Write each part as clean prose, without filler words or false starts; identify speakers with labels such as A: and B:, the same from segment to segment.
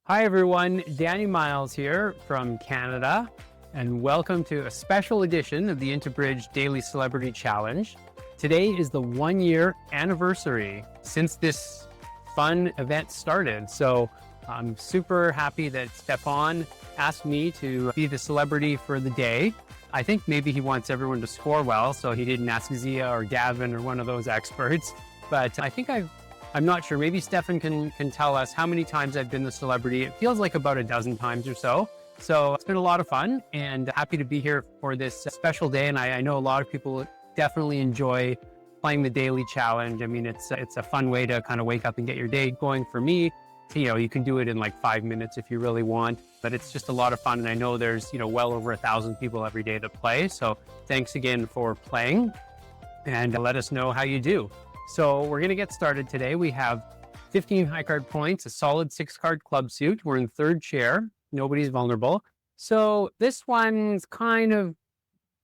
A: Hi everyone, Danny Miles here from Canada, and welcome to a special edition of the IntoBridge Daily Celebrity Challenge. Today is the 1-year anniversary since this fun event started, so I'm super happy that Stefan asked me to be the celebrity for the day. I think maybe he wants everyone to score well, so he didn't ask Zia or Gavin or one of those experts, but I think I'm not sure. Maybe Stefan can tell us how many times I've been the celebrity. It feels like about a dozen times or so. So it's been a lot of fun and happy to be here for this special day. And I know a lot of people definitely enjoy playing the daily challenge. I mean, it's a fun way to kind of wake up and get your day going. For me, you can do it in like 5 minutes if you really want, but it's just a lot of fun. And I know there's, well over 1,000 people every day that play. So thanks again for playing and let us know how you do. So we're going to get started today. We have 15 high card points, a solid 6-card club suit. We're in third chair. Nobody's vulnerable. So this one's kind of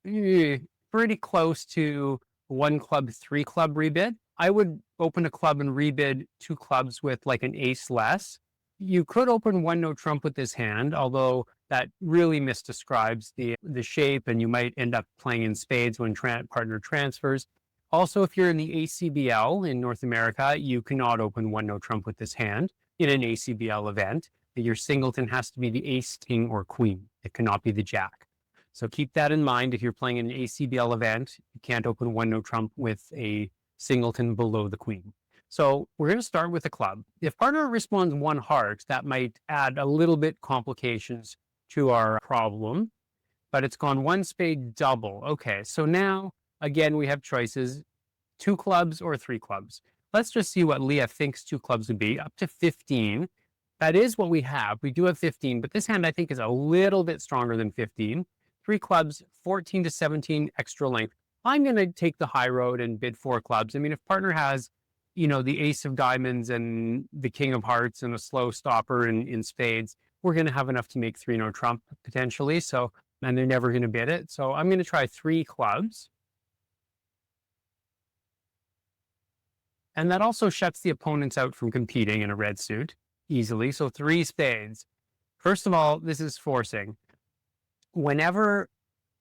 A: pretty close to 1 club, 3 club rebid. I would open a club and rebid 2 clubs with like an ace less. You could open 1 no trump with this hand, although that really misdescribes the shape, and you might end up playing in spades when partner transfers. Also, if you're in the ACBL in North America, you cannot open 1 no trump with this hand in an ACBL event. Your singleton has to be the ace, king, or queen. It cannot be the jack. So keep that in mind. If you're playing in an ACBL event, you can't open 1 no trump with a singleton below the queen. So we're going to start with a club. If partner responds 1 heart, that might add a little bit complications to our problem, but it's gone 1 spade double. Okay, so now again, we have choices, 2 clubs or 3 clubs. Let's just see what Leah thinks 2 clubs would be, up to 15. That is what we have. We do have 15, but this hand I think is a little bit stronger than 15. 3 clubs, 14 to 17 extra length. I'm going to take the high road and bid 4 clubs. I mean, if partner has, the ace of diamonds and the king of hearts and a slow stopper in spades, we're going to have enough to make 3 no trump potentially. So, and they're never going to bid it. So I'm going to try 3 clubs. And that also shuts the opponents out from competing in a red suit easily. So 3 spades. First of all, this is forcing. Whenever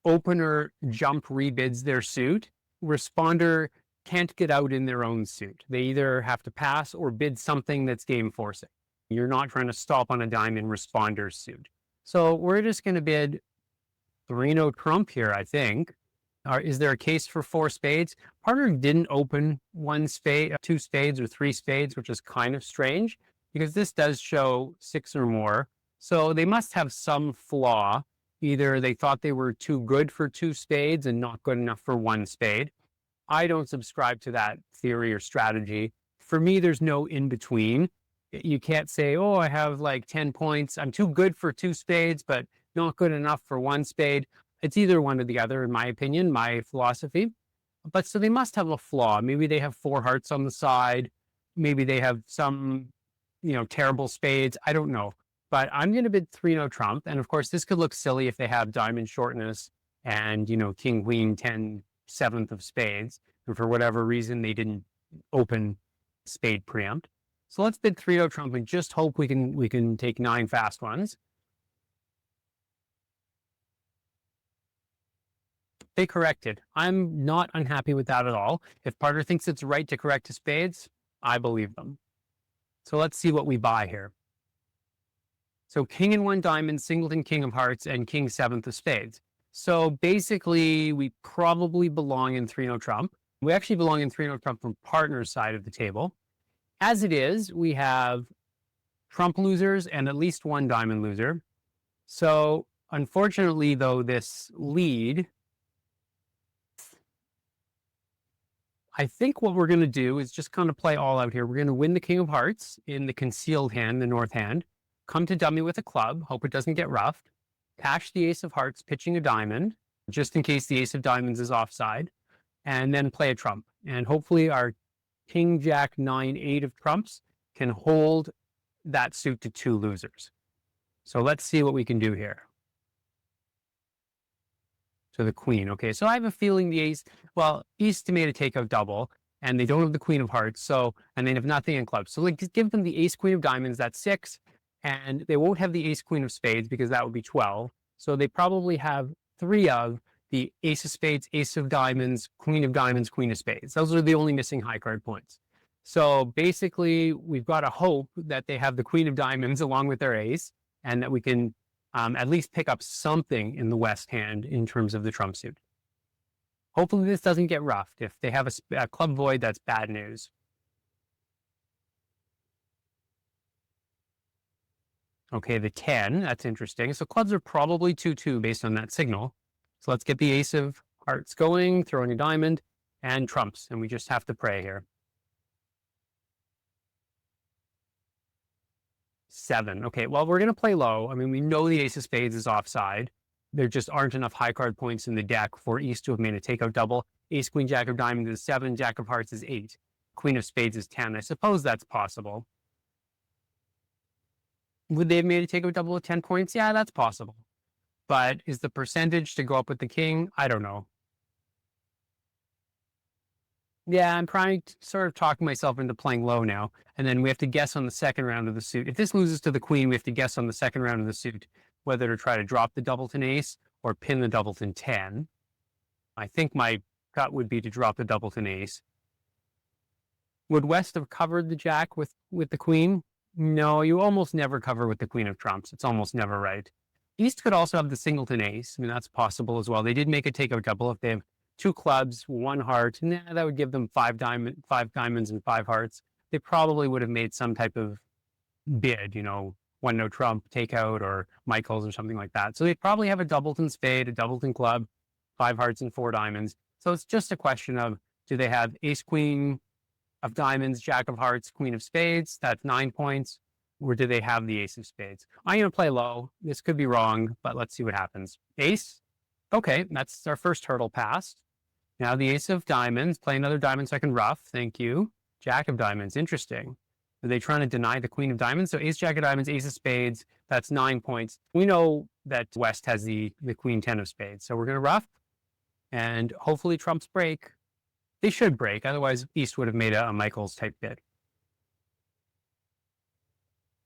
A: opener jump rebids their suit, responder can't get out in their own suit. They either have to pass or bid something that's game forcing. You're not trying to stop on a dime in responder's suit. So we're just going to bid 3 no trump here, I think. Is there a case for 4 spades? Partner didn't open 1 spade, 2 spades, or 3 spades, which is kind of strange because this does show 6 or more. So they must have some flaw. Either they thought they were too good for 2 spades and not good enough for 1 spade. I don't subscribe to that theory or strategy. For me, there's no in between. You can't say, oh, I have like 10 points. I'm too good for 2 spades, but not good enough for 1 spade. It's either one or the other, in my opinion, my philosophy. But so they must have a flaw. Maybe they have 4 hearts on the side. Maybe they have some, terrible spades. I don't know. But I'm going to bid 3 no trump. And of course, this could look silly if they have diamond shortness and, king, queen, 10, 7th of spades. And for whatever reason, they didn't open spade preempt. So let's bid 3 no trump and just hope we can take 9 fast ones. They corrected. I'm not unhappy with that at all. If partner thinks it's right to correct to spades, I believe them. So let's see what we buy here. So king and 1 diamond, singleton, king of hearts, and king 7th of spades. So basically, we probably belong in 3 no trump. We actually belong in 3 no trump from partner's side of the table. As it is, we have trump losers and at least 1 diamond loser. So unfortunately, though, this lead, I think what we're going to do is just kind of play all out here. We're going to win the king of hearts in the concealed hand, the north hand, come to dummy with a club, hope it doesn't get roughed, cash the ace of hearts, pitching a diamond, just in case the ace of diamonds is offside, and then play a trump. And hopefully our king, jack, 9, 8 of trumps can hold that suit to 2 losers. So let's see what we can do here. To the queen. Okay, so I have a feeling the ace, ace made a takeout double, and they don't have the queen of hearts, and they have nothing in clubs. So give them the ace, queen of diamonds, that's 6, and they won't have the ace queen of spades because that would be 12. So they probably have 3 of the ace of spades, ace of diamonds, queen of spades. Those are the only missing high card points. So basically, we've got to hope that they have the queen of diamonds along with their ace, and that we can at least pick up something in the West hand in terms of the trump suit. Hopefully this doesn't get roughed. If they have a club void, that's bad news. Okay, the 10, that's interesting. So clubs are probably 2-2 based on that signal. So let's get the ace of hearts going, throw in a diamond, and trumps, and we just have to pray here. 7. Okay, well, we're going to play low. I mean, we know the ace of spades is offside. There just aren't enough high card points in the deck for East to have made a takeout double. Ace, queen, jack of diamonds is 7. Jack of hearts is 8. Queen of spades is 10. I suppose that's possible. Would they have made a takeout double with 10 points? Yeah, that's possible. But is the percentage to go up with the king? I don't know. Yeah, I'm trying to sort of talk myself into playing low now. And then we have to guess on the second round of the suit. If this loses to the queen, we have to guess on the second round of the suit whether to try to drop the doubleton ace or pin the doubleton 10. I think my gut would be to drop the doubleton ace. Would West have covered the jack with the queen? No, you almost never cover with the queen of trumps. It's almost never right. East could also have the singleton ace. I mean, that's possible as well. They did make a takeout double if they have 2 clubs, 1 heart. Nah, that would give them 5 diamonds and 5 hearts. They probably would have made some type of bid, 1 no trump takeout or Michael's or something like that. So they probably have a doubleton spade, a doubleton club, 5 hearts and 4 diamonds. So it's just a question of, do they have ace queen of diamonds, jack of hearts, queen of spades? That's 9 points. Or do they have the ace of spades? I'm going to play low. This could be wrong, but let's see what happens. Ace. Okay, that's our first hurdle passed. Now the ace of diamonds. Play another diamond so I can ruff. Thank you. Jack of diamonds. Interesting. Are they trying to deny the queen of diamonds? So ace, jack of diamonds, ace of spades. That's 9 points. We know that West has the queen 10 of spades. So we're going to ruff. And hopefully trumps break. They should break. Otherwise, East would have made a Michael's type bid.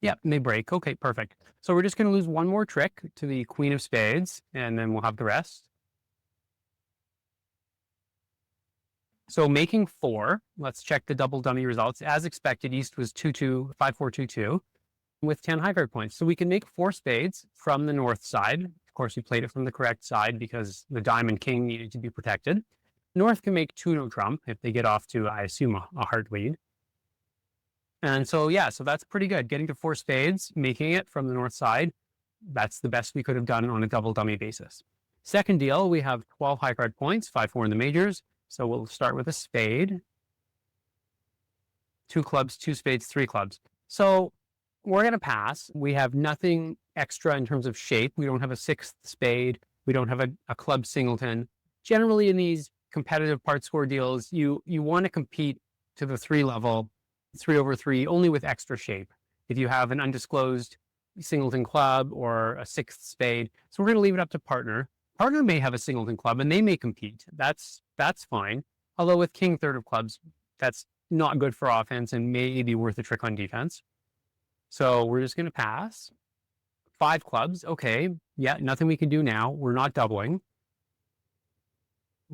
A: Yep, they break. Okay, perfect. So we're just going to lose 1 more trick to the queen of spades, and then we'll have the rest. So making 4, let's check the double dummy results. As expected, East was 2-2, 5-4-2-2 with 10 high card points. So we can make 4 spades from the north side. Of course, we played it from the correct side because the diamond king needed to be protected. North can make 2 no trump if they get off to, I assume, a heart lead. And so, yeah, so that's pretty good. Getting to 4 spades, making it from the north side, that's the best we could have done on a double dummy basis. Second deal, we have 12 high card points, 5-4 in the majors. So we'll start with a spade. 2 clubs, 2 spades, 3 clubs. So we're going to pass. We have nothing extra in terms of shape. We don't have a 6th spade. We don't have a club singleton. Generally in these competitive part score deals, you want to compete to the 3 level, 3 over 3, only with extra shape. If you have an undisclosed singleton club or a 6th spade. So we're going to leave it up to partner. Partner may have a singleton club and they may compete. That's fine. Although with king 3rd of clubs, that's not good for offense and may be worth a trick on defense. So we're just going to pass. 5 clubs. Okay. Yeah, nothing we can do now. We're not doubling.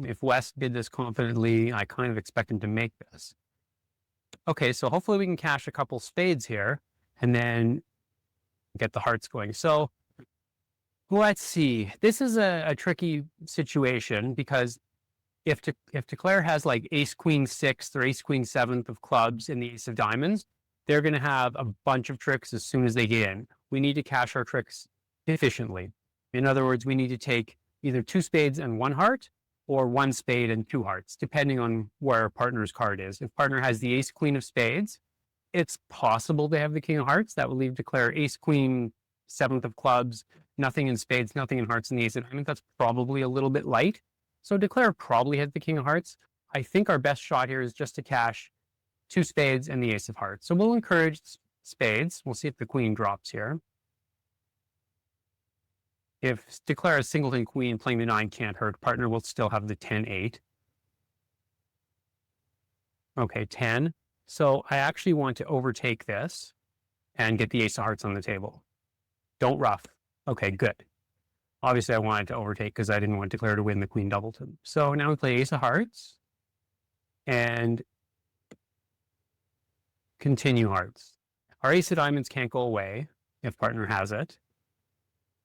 A: If West did this confidently, I kind of expect him to make this. Okay, so hopefully we can cash a couple spades here and then get the hearts going. So let's see. This is a tricky situation because if Declare has like ace queen 6th or ace queen 7th of clubs and the ace of diamonds, they're going to have a bunch of tricks as soon as they get in. We need to cash our tricks efficiently. In other words, we need to take either 2 spades and 1 heart or 1 spade and 2 hearts, depending on where partner's card is. If partner has the ace queen of spades, it's possible they have the king of hearts. That would leave Declare ace queen 7th of clubs, nothing in spades, nothing in hearts, and the ace of diamonds. That's probably a little bit light. So Declare probably has the king of hearts. I think our best shot here is just to cash 2 spades and the ace of hearts. So we'll encourage spades. We'll see if the queen drops here. If Declare a singleton queen, playing the 9 can't hurt. Partner will still have the 10-8. Okay, 10. So I actually want to overtake this. and get the ace of hearts on the table. Don't ruff. Okay, good. Obviously, I wanted to overtake because I didn't want Declare to win the queen doubleton. So now we play ace of hearts and continue hearts. Our ace of diamonds can't go away if partner has it.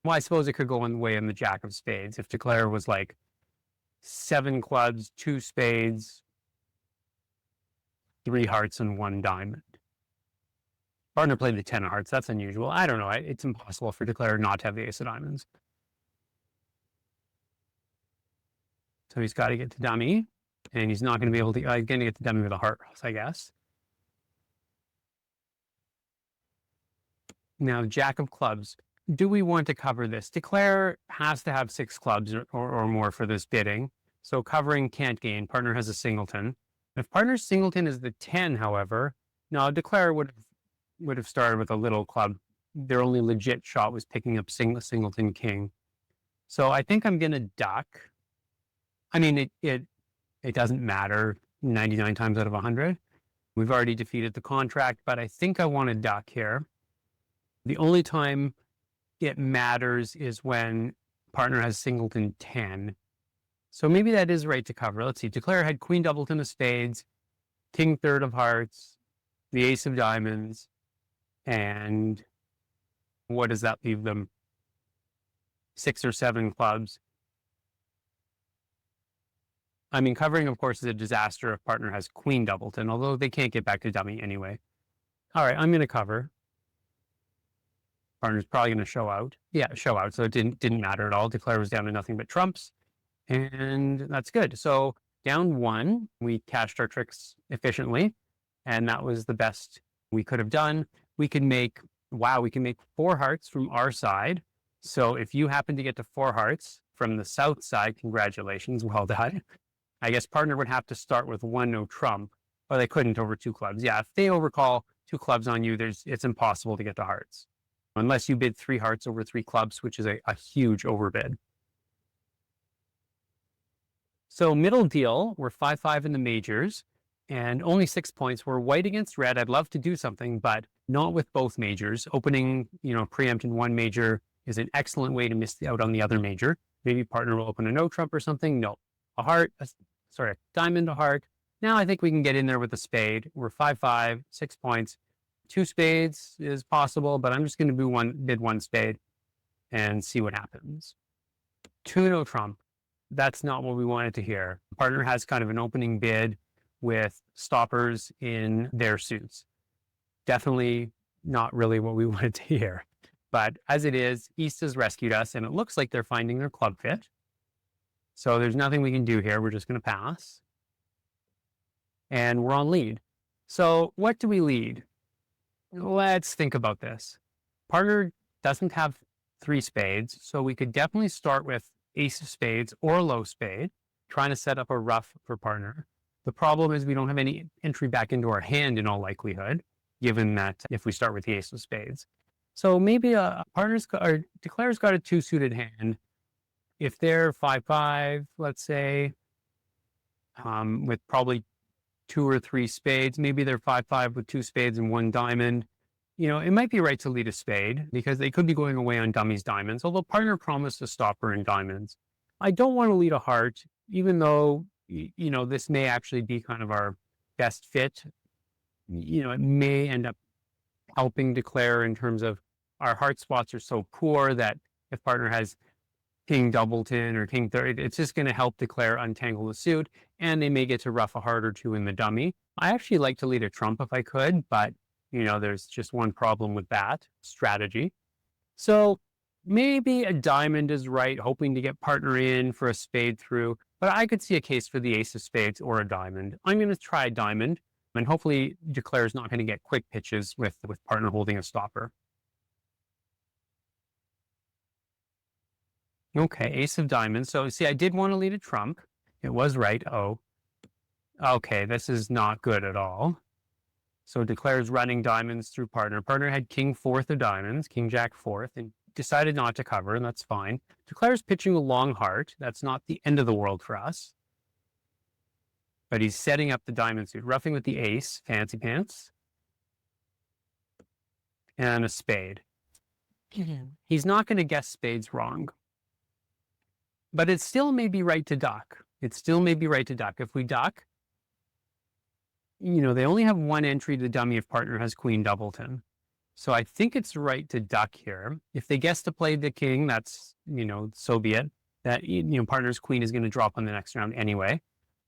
A: Well, I suppose it could go away in the jack of spades if Declare was like 7 clubs, 2 spades, 3 hearts, and 1 diamond. Partner played the 10 of hearts. That's unusual. I don't know. It's impossible for Declare not to have the ace of diamonds. So he's got to get to dummy, and he's not going to be able to. He's going to get to dummy with a heart, I guess. Now, jack of clubs. Do we want to cover this? Declare has to have 6 clubs or more for this bidding. So covering can't gain. Partner has a singleton. If partner's singleton is the 10, however, no, Declare would have started with a little club. Their only legit shot was picking up singleton king. So I think I'm going to duck. I mean, it doesn't matter 99 times out of 100. We've already defeated the contract, but I think I want to duck here. The only time it matters is when partner has singleton 10. So maybe that is right to cover. Let's see. Declare had queen doubleton of spades, king third of hearts, the ace of diamonds, and what does that leave them? 6 or 7 clubs. I mean, covering, of course, is a disaster if partner has queen doubleton, although they can't get back to dummy anyway. All right, I'm going to cover. Partner's probably going to show out. Yeah, show out. So it didn't matter at all. Declare was down to nothing but trumps. And that's good. So down 1, we cashed our tricks efficiently. And that was the best we could have done. We can make 4 hearts from our side. So if you happen to get to 4 hearts from the south side, congratulations, well done. I guess partner would have to start with 1 no trump, or they couldn't over 2 clubs. Yeah, if they overcall 2 clubs on you, it's impossible to get to hearts. Unless you bid 3 hearts over 3 clubs, which is a huge overbid. So middle deal, we're 5-5 in the majors, and only 6 points. We're white against red. I'd love to do something, but not with both majors. Opening, preempt in 1 major is an excellent way to miss out on the other major. Maybe partner will open a no trump or something. No, a diamond, a heart. Now I think we can get in there with a spade. We're 5-5, 6 points. 2 spades is possible, but I'm just going to bid 1 spade and see what happens. 2 no trump. That's not what we wanted to hear. Partner has kind of an opening bid with stoppers in their suits. Definitely not really what we wanted to hear. But as it is, East has rescued us, and it looks like they're finding their club fit. So there's nothing we can do here. We're just going to pass. And we're on lead. So what do we lead? Let's think about this. Partner doesn't have 3 spades, so we could definitely start with ace of spades or low spade, trying to set up a ruff for partner. The problem is we don't have any entry back into our hand in all likelihood, given that if we start with the ace of spades. So maybe Declare's got a 2-suited hand. If they're 5-5, let's say, with probably 2 or 3 spades, maybe they're 5-5 with 2 spades and 1 diamond. It might be right to lead a spade because they could be going away on dummies diamonds, although partner promised a stopper in diamonds. I don't want to lead a heart, even though, this may actually be kind of our best fit. It may end up helping Declare in terms of our heart spots are so poor that if partner has king doubleton or king third, it's just going to help Declare untangle the suit, and they may get to ruff a heart or 2 in the dummy. I actually like to lead a trump if I could, but there's just one problem with that strategy. So maybe a diamond is right, hoping to get partner in for a spade through, but I could see a case for the ace of spades or a diamond. I'm going to try a diamond, and hopefully Declare's not going to get quick pitches with partner holding a stopper. Okay, ace of diamonds. So see, I did want to lead a trump. It was right. Oh, okay, this is not good at all. So Declare's running diamonds through partner. Partner had king 4th of diamonds, king jack 4th, and decided not to cover, and that's fine. Declare's pitching a long heart. That's not the end of the world for us. But he's setting up the diamond suit, roughing with the ace, fancy pants. and a spade. He's not going to guess spades wrong. But it still may be right to duck. It still may be right to duck. If we duck, they only have one entry to dummy if partner has queen doubleton. So I think it's right to duck here. If they guess to play the king, that's, so be it. That, partner's queen is going to drop on the next round anyway.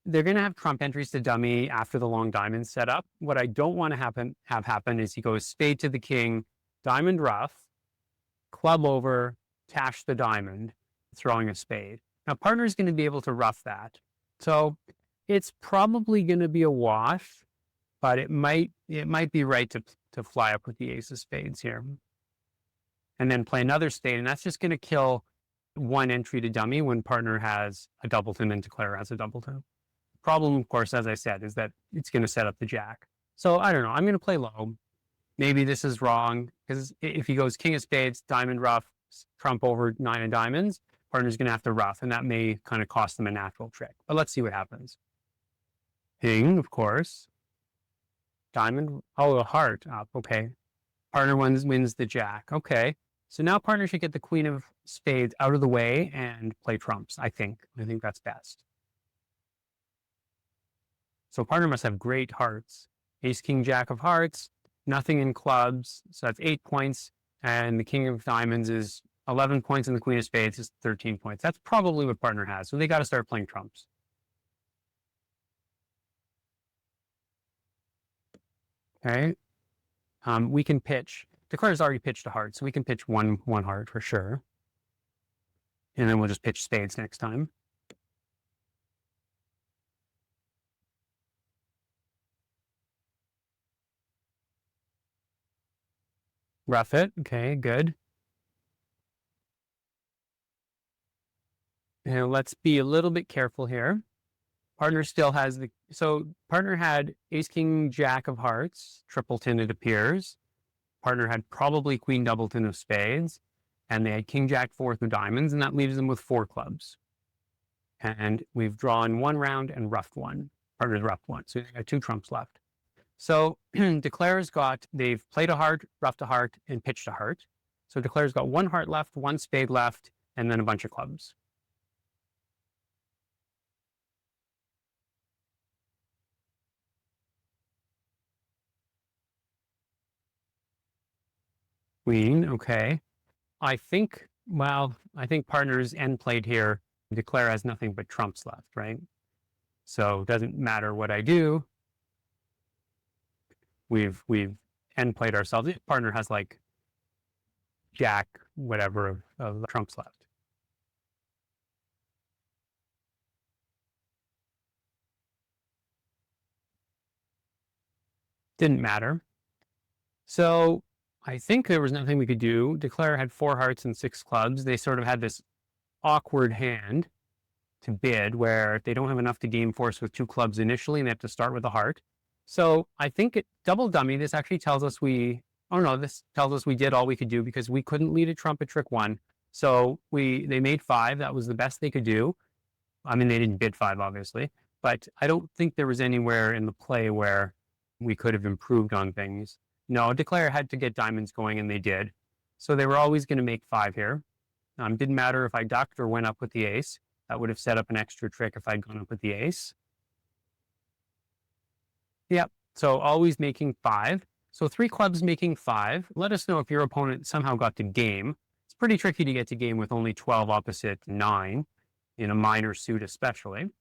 A: They're going to have trump entries to dummy after the long diamond setup. What I don't want to have happen is he goes spade to the king, diamond ruff, club over, cash the diamond, throwing a spade. Now, partner's going to be able to ruff that. So it's probably going to be a wash, but it might be right to fly up with the ace of spades here. And then play another spade, and that's just going to kill one entry to dummy when partner has a doubleton and declare has a doubleton. Problem, of course, as I said, is that it's going to set up the jack. So I don't know. I'm going to play low. Maybe this is wrong, because if he goes king of spades, diamond ruff, trump over 9 of diamonds, partner's going to have to ruff, and that may kind of cost them a natural trick. But let's see what happens. King, of course. Diamond, a heart up. Okay. Partner wins the jack. Okay. So now partner should get the queen of spades out of the way and play trumps, I think. I think that's best. So partner must have great hearts. Ace, king, jack of hearts, nothing in clubs. So that's 8 points. And the king of diamonds is 11 points, and the queen of spades is 13 points. That's probably what partner has. So they got to start playing trumps. Okay. We can pitch. Declare's already pitched a heart, so we can pitch one heart for sure. And then we'll just pitch spades next time. Rough it. Okay, good. Now let's be a little bit careful here. Partner still has so partner had ace, king, jack of hearts, tripleton it appears. Partner had probably queen doubleton of spades, and they had king, jack, fourth of diamonds, and that leaves them with 4 clubs. And we've drawn 1 round and roughed 1. Partner's roughed 1, so they've got 2 trumps left. So Declare's they've played a heart, roughed a heart, and pitched a heart. So Declare's got 1 heart left, 1 spade left, and then a bunch of clubs. Queen, okay. I think partner's end played here. Declare has nothing but trumps left, right? So it doesn't matter what I do. We've end played ourselves. Partner has like jack, whatever, of trumps left. Didn't matter. So I think there was nothing we could do. Declare had 4 hearts and 6 clubs. They sort of had this awkward hand to bid where they don't have enough to game force with 2 clubs initially, and they have to start with a heart. So I think double dummy, this actually tells us this tells us we did all we could do because we couldn't lead a trump at trick 1. So they made 5. That was the best they could do. I mean, they didn't bid 5, obviously, but I don't think there was anywhere in the play where we could have improved on things. No, Declare had to get diamonds going, and they did. So they were always going to make 5 here. Didn't matter if I ducked or went up with the ace. That would have set up an extra trick if I'd gone up with the ace. Yep, so always making 5. So 3 clubs making 5. Let us know if your opponent somehow got to game. It's pretty tricky to get to game with only 12 opposite 9, in a minor suit especially.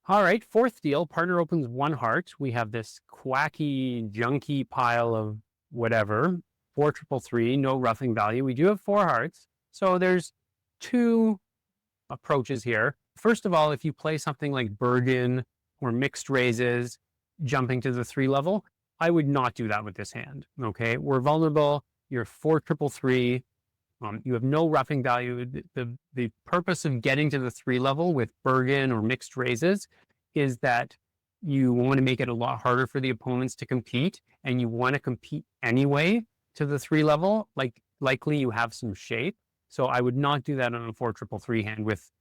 A: All right, 4th deal, partner opens 1 heart. We have this quacky, junky pile of whatever, 4 triple 3, no roughing value. We do have 4 hearts. So there's 2 approaches here. First of all, if you play something like Bergen or mixed raises, jumping to the 3 level, I would not do that with this hand. Okay, we're vulnerable. You're 4 triple 3. You have no roughing value. The purpose of getting to the 3 level with Bergen or mixed raises is that you want to make it a lot harder for the opponents to compete, and you want to compete anyway to the 3 level. Likely you have some shape. So I would not do that on a 4 triple 3 hand with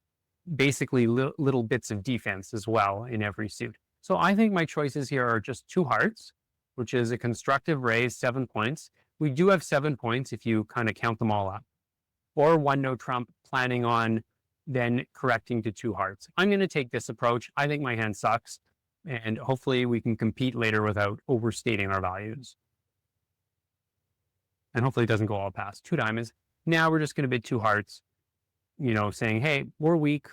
A: basically little bits of defense as well in every suit. So I think my choices here are just 2 hearts, which is a constructive raise, 7 points. we do have 7 points if you kind of count them all up, or one no trump, planning on then correcting to 2 hearts. I'm going to take this approach. I think my hand sucks, and hopefully we can compete later without overstating our values. And hopefully it doesn't go all past 2 diamonds. Now we're just going to bid 2 hearts, saying, hey, we're weak.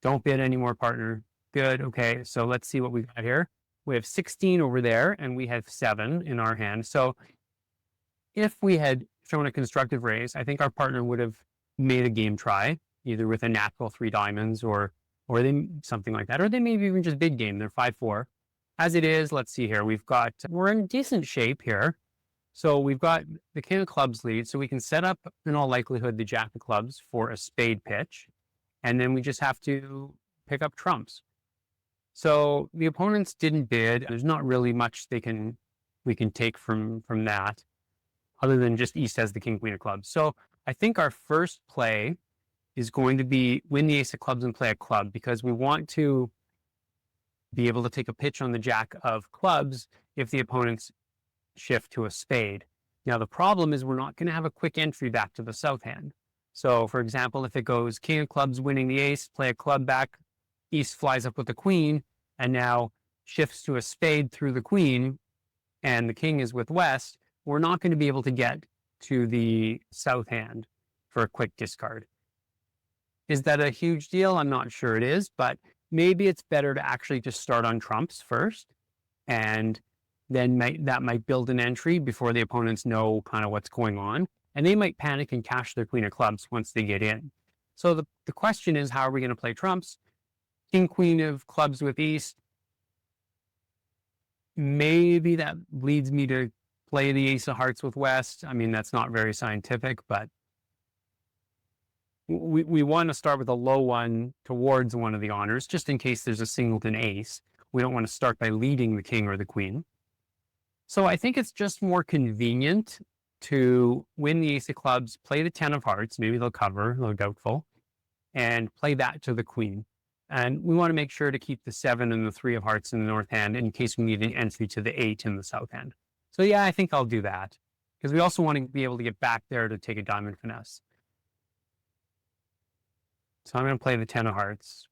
A: Don't bid anymore, partner. Good. Okay. So let's see what we got here. We have 16 over there, and we have 7 in our hand. So if we had shown a constructive raise, I think our partner would have made a game try, either with a natural 3 diamonds or they something like that, or they maybe even just big game. They're 5-4. As it is, let's see here. We're in decent shape here. So we've got the king of clubs lead, so we can set up, in all likelihood, the jack of clubs for a spade pitch, and then we just have to pick up trumps. So the opponents didn't bid. There's not really much we can take from that, other than just East has the king, queen of clubs. So I think our first play is going to be win the ace of clubs and play a club, because we want to be able to take a pitch on the jack of clubs if the opponents shift to a spade. Now, the problem is we're not going to have a quick entry back to the south hand. So, for example, if it goes king of clubs winning the ace, play a club back, East flies up with the queen, and now shifts to a spade through the queen, and the king is with West, we're not going to be able to get to the south hand for a quick discard. Is that a huge deal? I'm not sure it is, but maybe it's better to actually just start on trumps first, and then that might build an entry before the opponents know kind of what's going on. And they might panic and cash their queen of clubs once they get in. So the question is, how are we going to play trumps? King, queen of clubs with East. Maybe that leads me to play the ace of hearts with West. I mean, that's not very scientific, but we want to start with a low one towards one of the honors, just in case there's a singleton ace. We don't want to start by leading the king or the queen. So I think it's just more convenient to win the ace of clubs, play the 10 of hearts, maybe they'll cover, though doubtful, and play that to the queen. And we want to make sure to keep the 7 and the 3 of hearts in the north hand in case we need an entry to the 8 in the south hand. So yeah, I think I'll do that, because we also want to be able to get back there to take a diamond finesse. So I'm going to play the 10 of hearts.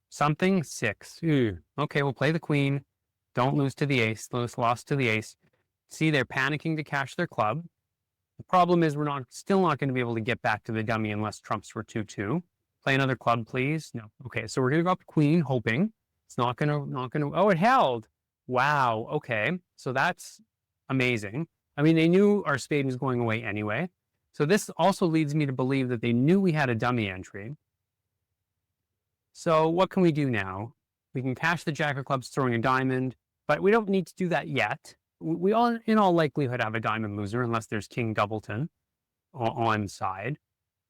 A: Something 6. Ooh. Okay, we'll play the queen. Don't lose to the ace. Lost to the ace. See, they're panicking to cash their club. The problem is we're still not going to be able to get back to the dummy unless trumps were 2-2. Play another club, please. No. Okay, so we're going to go up queen, hoping it's not going to. Oh, it held. Wow. Okay, so that's amazing. I mean, they knew our spade was going away anyway. So this also leads me to believe that they knew we had a dummy entry. So what can we do now? We can cash the jack of clubs throwing a diamond, but we don't need to do that yet. We all, in all likelihood, have a diamond loser unless there's king doubleton on side.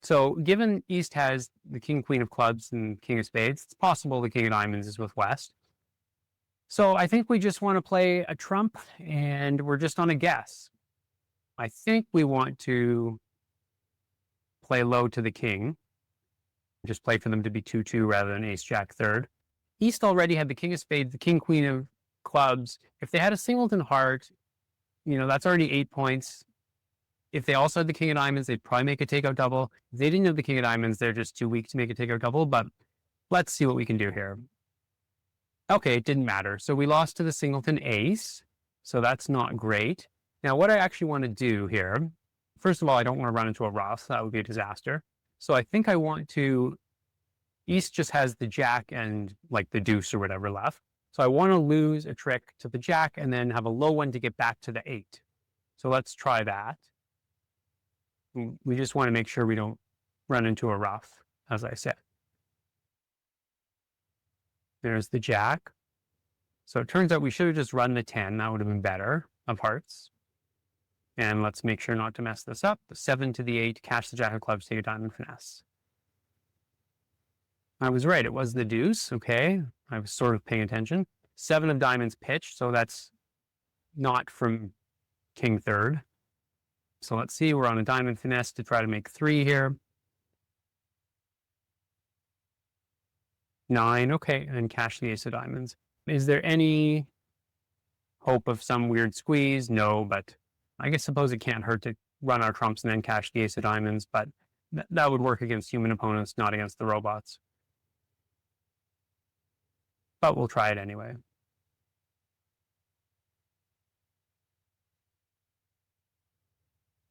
A: So given East has the king, queen of clubs and king of spades, it's possible the king of diamonds is with West. So I think we just want to play a trump, and we're just on a guess. I think we want to play low to the king. Just play for them to be 2-2 rather than ace jack third. East already had the king of spades, the king, queen of clubs. If they had a singleton heart, that's already 8 points. If they also had the king of diamonds, they'd probably make a takeout double. If they didn't have the king of diamonds, they're just too weak to make a takeout double, but let's see what we can do here. Okay, it didn't matter. So we lost to the singleton ace, so that's not great. Now, what I actually want to do here, first of all, I don't want to run into a rough. That would be a disaster. So I think I want to, East just has the jack and like the deuce or whatever left. So I want to lose a trick to the jack and then have a low one to get back to the 8. So let's try that. We just want to make sure we don't run into a rough, as I said. There's the jack. So it turns out we should have just run the 10. That would have been better, of hearts. And let's make sure not to mess this up. The 7 to the 8, cash the jack of clubs, take a diamond finesse. I was right. It was the deuce. Okay. I was sort of paying attention. 7 of diamonds pitched. So that's not from king third. So let's see. We're on a diamond finesse to try to make 3 here. 9. Okay. And cash the ace of diamonds. Is there any hope of some weird squeeze? No, but I guess suppose it can't hurt to run our trumps and then cash the ace of diamonds, but that would work against human opponents, not against the robots. But we'll try it anyway.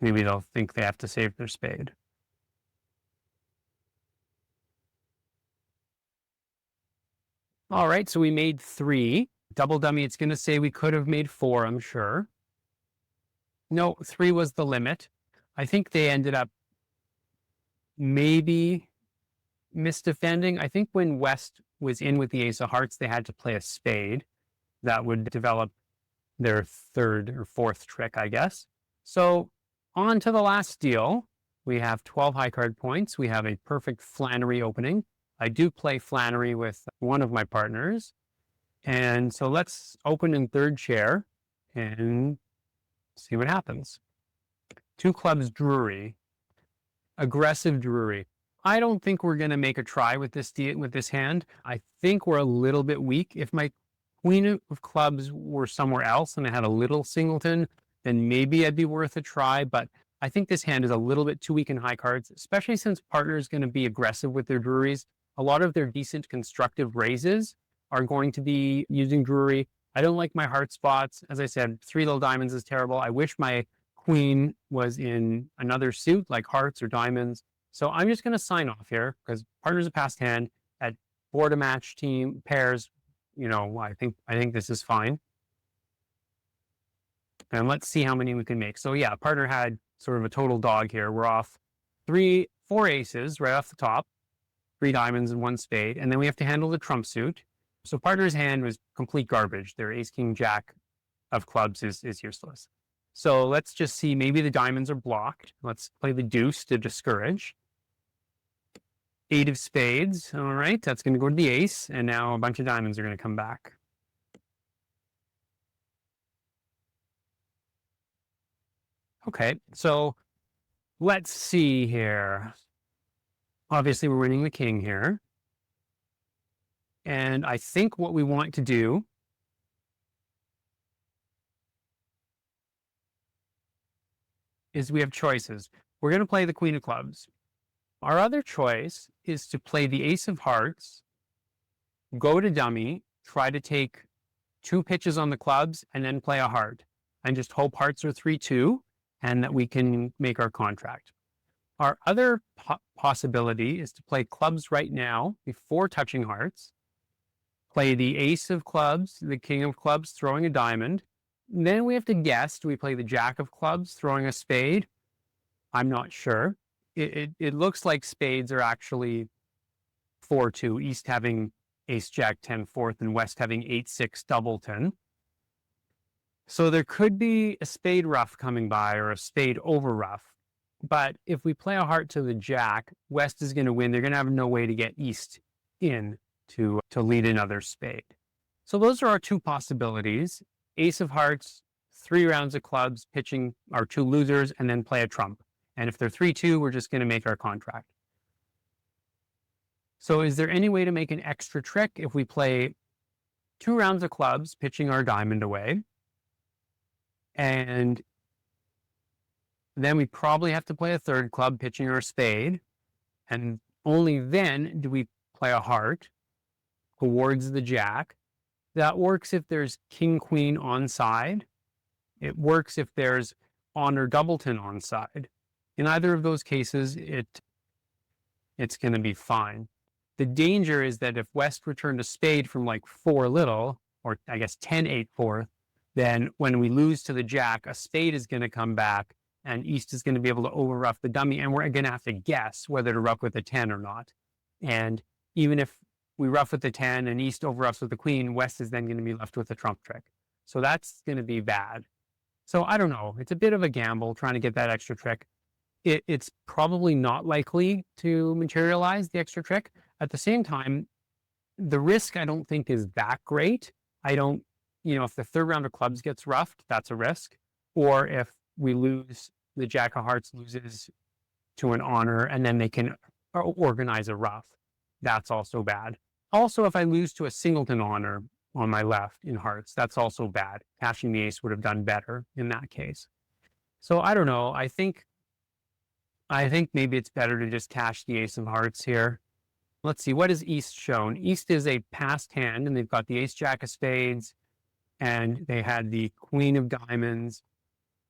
A: Maybe they'll think they have to save their spade. All right, so we made 3. Double dummy, it's going to say we could have made 4, I'm sure. No, 3 was the limit. I think they ended up maybe misdefending. I think when West was in with the ace of hearts, they had to play a spade. That would develop their 3rd or 4th trick, I guess. So on to the last deal. We have 12 high card points. We have a perfect Flannery opening. I do play Flannery with one of my partners. And so let's open in 3rd chair and see what happens. 2 clubs Drury. Aggressive Drury. I don't think we're going to make a try with this hand. I think we're a little bit weak. If my queen of clubs were somewhere else and I had a little singleton, then maybe I'd be worth a try. But I think this hand is a little bit too weak in high cards, especially since partner is going to be aggressive with their Druries. A lot of their decent constructive raises are going to be using Drury. I don't like my heart spots. As I said, 3 little diamonds is terrible. I wish my queen was in another suit like hearts or diamonds. So I'm just going to sign off here because partner's a passed hand at board a match team pairs. You know, I think this is fine. And let's see how many we can make. So yeah, partner had sort of a total dog here. We're off 4 aces right off the top, 3 diamonds and 1 spade. And then we have to handle the trump suit. So partner's hand was complete garbage. Their ace, king, jack of clubs is useless. So let's just see, maybe the diamonds are blocked. Let's play the deuce to discourage. 8 of spades. All right, that's going to go to the ace. And now a bunch of diamonds are going to come back. Okay, so let's see here. Obviously, we're winning the king here. And I think what we want to do is we have choices. We're going to play the queen of clubs. Our other choice is to play the ace of hearts, go to dummy, try to take 2 pitches on the clubs, and then play a heart. And just hope hearts are 3-2 and that we can make our contract. Our other possibility is to play clubs right now before touching hearts, play the ace of clubs, the king of clubs, throwing a diamond. Then we have to guess, do we play the jack of clubs, throwing a spade? I'm not sure. It looks like spades are actually 4-2, East having ace, jack, 10, 4th, and West having 8-6 doubleton. So there could be a spade ruff coming by or a spade over ruff. But if we play a heart to the jack, West is going to win. They're going to have no way to get East in to lead another spade. So those are our 2 possibilities. Ace of hearts, 3 rounds of clubs, pitching our 2 losers, and then play a trump. And if they're 3-2, we're just going to make our contract. So is there any way to make an extra trick if we play 2 rounds of clubs, pitching our diamond away? And then we probably have to play a 3rd club, pitching our spade. And only then do we play a heart towards the jack. That works if there's king, queen on side. It works if there's honor doubleton on side. In either of those cases, it's going to be fine. The danger is that if West returned a spade from like 4 little, or I guess 10-8 4th, then when we lose to the jack, a spade is going to come back and East is going to be able to over ruff the dummy, and we're going to have to guess whether to ruff with a 10 or not. And even if we ruff with the 10 and East over ruffs with the queen, West is then going to be left with a trump trick. So that's going to be bad. So I don't know. It's a bit of a gamble trying to get that extra trick. It's probably not likely to materialize, the extra trick. At the same time, the risk I don't think is that great. I don't, if the 3rd round of clubs gets roughed, that's a risk. Or if we lose, the jack of hearts loses to an honor and then they can organize a ruff, that's also bad. Also, if I lose to a singleton honor on my left in hearts, that's also bad. Cashing the ace would have done better in that case. So I don't know. I think maybe it's better to just cash the ace of hearts here. Let's see, what is East shown? East is a passed hand, and they've got the ace jack of spades, and they had the queen of diamonds.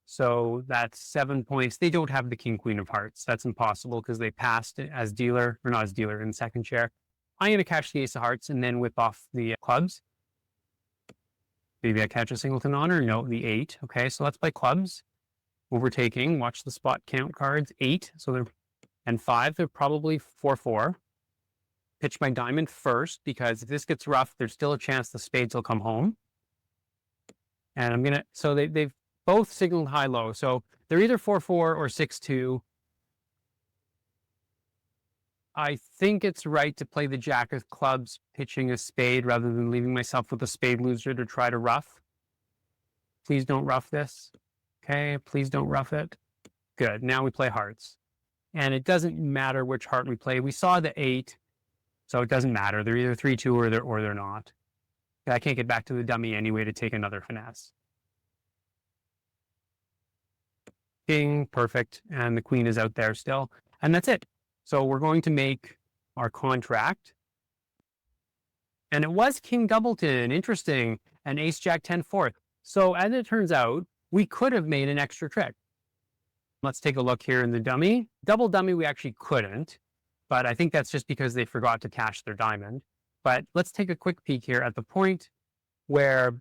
A: So that's 7 points. They don't have the king queen of hearts. That's impossible because they passed it as dealer, or not as dealer, in second chair. I'm going to catch the ace of hearts and then whip off the clubs. Maybe I catch a singleton honor. No, the 8. Okay, so let's play clubs. Overtaking. Watch the spot count cards. 8. So they're, and 5. They're probably 4-4. Pitch my diamond first because if this gets rough, there's still a chance the spades will come home. And I'm gonna. So they've both signaled high-low. So they're either 4-4 or 6-2. I think it's right to play the jack of clubs, pitching a spade rather than leaving myself with a spade loser to try to rough. Please don't rough this. Okay, please don't rough it. Good. Now we play hearts. And it doesn't matter which heart we play. We saw the 8, so it doesn't matter. They're either 3-2 or they're not. I can't get back to the dummy anyway to take another finesse. King, perfect. And the queen is out there still. And that's it. So we're going to make our contract. And it was King Doubleton. Interesting. And Ace Jack 10-4. So as it turns out, we could have made an extra trick. Let's take a look here in the dummy. Double dummy, we actually couldn't. But I think that's just because they forgot to cash their diamond. But let's take a quick peek here at the point where,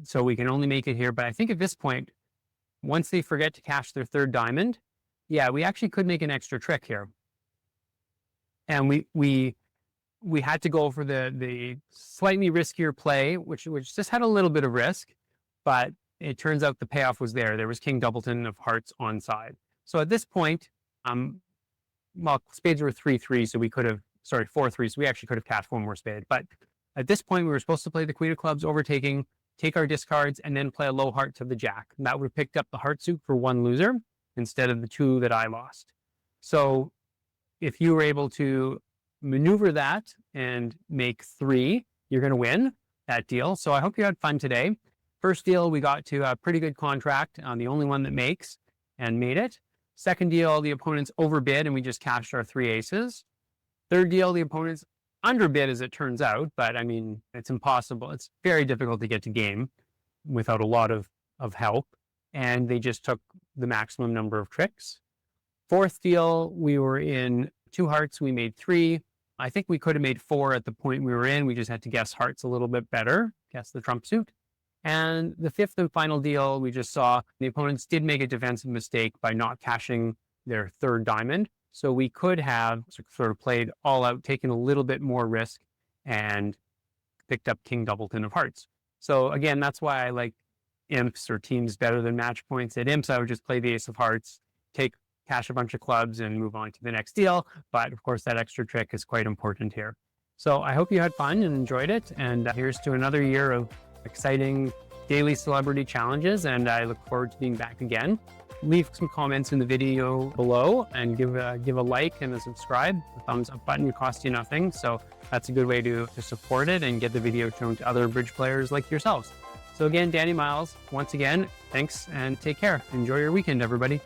A: so we can only make it here. But I think at this point, once they forget to cash their third diamond, yeah, we actually could make an extra trick here. And we had to go for the slightly riskier play, which just had a little bit of risk, but it turns out the payoff was there. There was King Doubleton of hearts on side. So at this point, well, spades were 3-3, so we could have, sorry, 4-3, so we actually could have cashed one more spade. But at this point, we were supposed to play the queen of clubs, overtaking, take our discards, and then play a low heart to the jack. And that would have picked up the heart suit for one loser instead of the 2 that I lost. So if you were able to maneuver that and make 3, you're going to win that deal. So I hope you had fun today. First deal, we got to a pretty good contract, the only one that makes, and made it. Second deal, the opponents overbid and we just cashed our 3 aces. Third deal, the opponents underbid as it turns out, but I mean, it's impossible. It's very difficult to get to game without a lot of help. And they just took the maximum number of tricks. Fourth deal, we were in 2 hearts, we made 3. I think we could have made 4 at the point we were in. We just had to guess hearts a little bit better, guess the trump suit. And the fifth and final deal, we just saw the opponents did make a defensive mistake by not cashing their third diamond. So we could have sort of played all out, taken a little bit more risk, and picked up King Doubleton of hearts. So again, that's why I like imps or teams better than match points. At imps, I would just play the ace of hearts, cash a bunch of clubs, and move on to the next deal. But of course, that extra trick is quite important here. So I hope you had fun and enjoyed it. And here's to another year of exciting daily celebrity challenges. And I look forward to being back again. Leave some comments in the video below and give a like and a subscribe. The thumbs up button would cost you nothing. So that's a good way to support it and get the video shown to other bridge players like yourselves. So again, Danny Miles, once again, thanks and take care. Enjoy your weekend, everybody.